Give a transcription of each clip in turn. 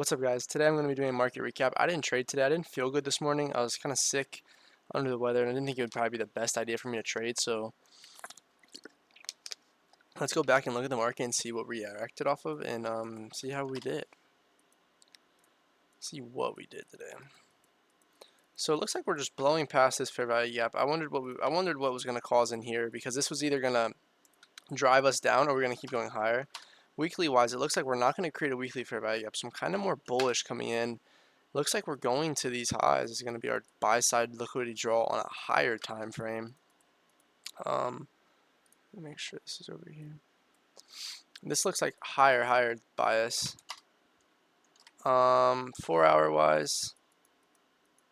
What's up, guys? Today I'm going to be doing a market recap. I didn't trade today. I didn't feel good this morning. I was kind of sick, under the weather, and I didn't think it would probably be the best idea for me to trade. So let's go back and look at the market and see what we reacted off of and see how we did. See what we did today. So it looks like we're just blowing past this fair value gap. I wondered what was going to cause in here because this was either going to drive us down or we're going to keep going higher. Weekly wise, it looks like we're not going to create a weekly fair value gap. So I'm kind of more bullish coming in. Looks like we're going to these highs. It's going to be our buy side liquidity draw on a higher time frame. Let me make sure this is over here. This looks like higher bias. 4 hour wise,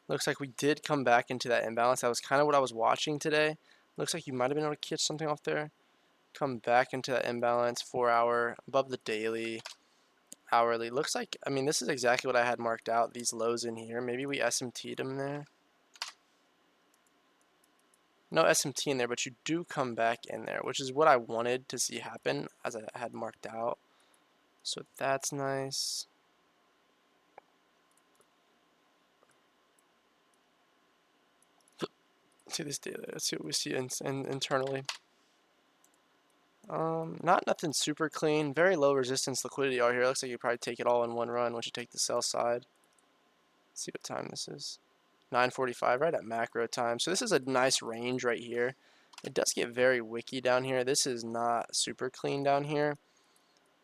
looks like we did come back into that imbalance. That was kind of what I was watching today. Looks like you might have been able to catch something off there. Come back into that imbalance. 4 hour above the daily. Hourly looks like, I mean, this is exactly what I had marked out, these lows in here. Maybe we SMT'd them there. No SMT in there, but you do come back in there, which is what I wanted to see happen as I had marked out. So that's nice. Let's see this daily. Let's see what we see internally. Not nothing super clean. Very low resistance liquidity out here. Looks like you probably take it all in one run once you take the sell side. Let's see what time this is. 9:45, right at macro time. So this is a nice range right here. It does get very wicky down here. This is not super clean down here.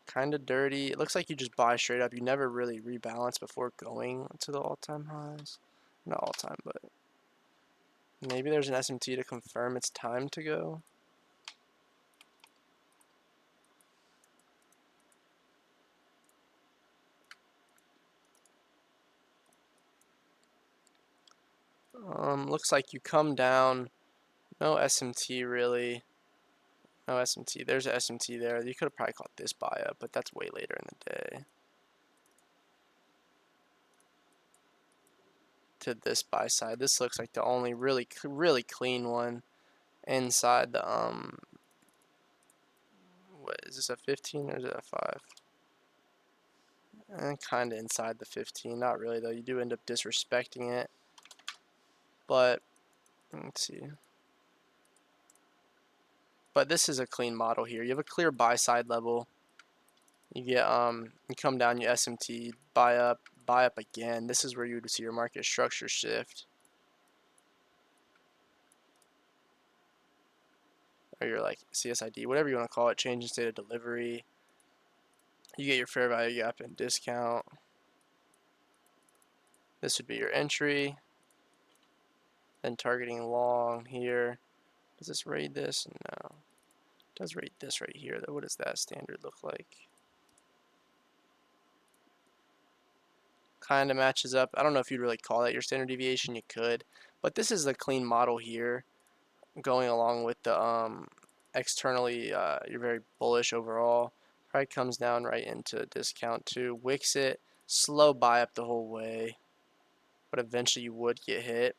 Kind of dirty. It looks like you just buy straight up. You never really rebalance before going to the all-time highs. Not all-time, but maybe there's an SMT to confirm it's time to go. Looks like you come down. No SMT really. No SMT. There's an SMT there. You could have probably caught this buy up, but that's way later in the day. To this buy side. This looks like the only really clean one inside the what is this, a 15 or is it a 5? And kind of inside the 15. Not really though. You do end up disrespecting it. But let's see. But this is a clean model here. You have a clear buy side level. You get you come down, you SMT, buy up again. This is where you would see your market structure shift. Or your like CSID, whatever you want to call it, change in state of delivery. You get your fair value gap and discount. This would be your entry. Then targeting long here. Does this raid this? No. It does raid this right here though. What does that standard look like? Kind of matches up. I don't know if you'd really call that your standard deviation. You could, but this is a clean model here, going along with the externally. You're very bullish overall. Probably comes down right into discount too. Wicks it, slow buy up the whole way, but eventually you would get hit.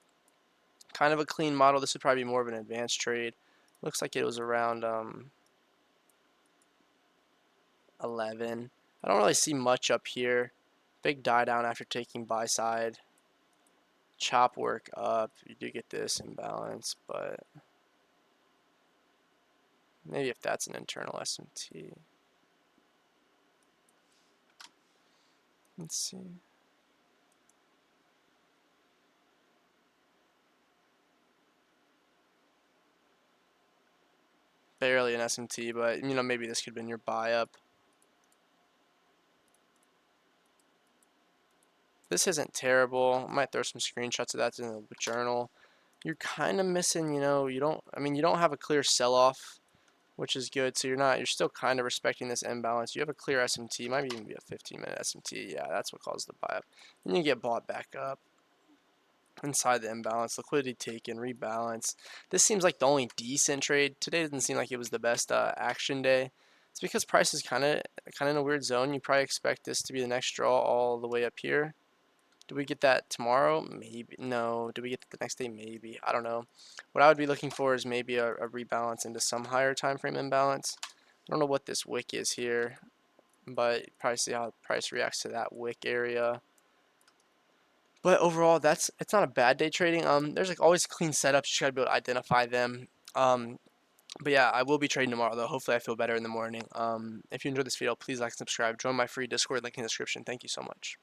Kind of a clean model. This would probably be more of an advanced trade. Looks like it was around 11. I don't really see much up here. Big die down after taking buy side. Chop work up. You do get this imbalance, but maybe if that's an internal SMT. Let's see. Barely an SMT, but you know, maybe this could have been your buy up. This isn't terrible. I might throw some screenshots of that in the journal. You're kind of missing, you know, you don't have a clear sell-off, which is good. So you're still kind of respecting this imbalance. You have a clear SMT, might even be a 15-minute SMT. Yeah, that's what caused the buy up. Then you get bought back up inside the imbalance, liquidity taken, rebalance. This seems like the only decent trade. Today didn't seem like it was the best action day. It's because price is kind of in a weird zone. You probably expect this to be the next draw all the way up here. Do we get that tomorrow? Maybe. No. Do we get the next day? Maybe. I don't know. What I would be looking for is maybe a rebalance into some higher time frame imbalance. I don't know what this wick is here. but probably see how the price reacts to that wick area. But overall, it's not a bad day trading. There's like always clean setups. You gotta be able to identify them. But yeah, I will be trading tomorrow though. Hopefully, I feel better in the morning. If you enjoyed this video, please like and subscribe. Join my free Discord link in the description. Thank you so much.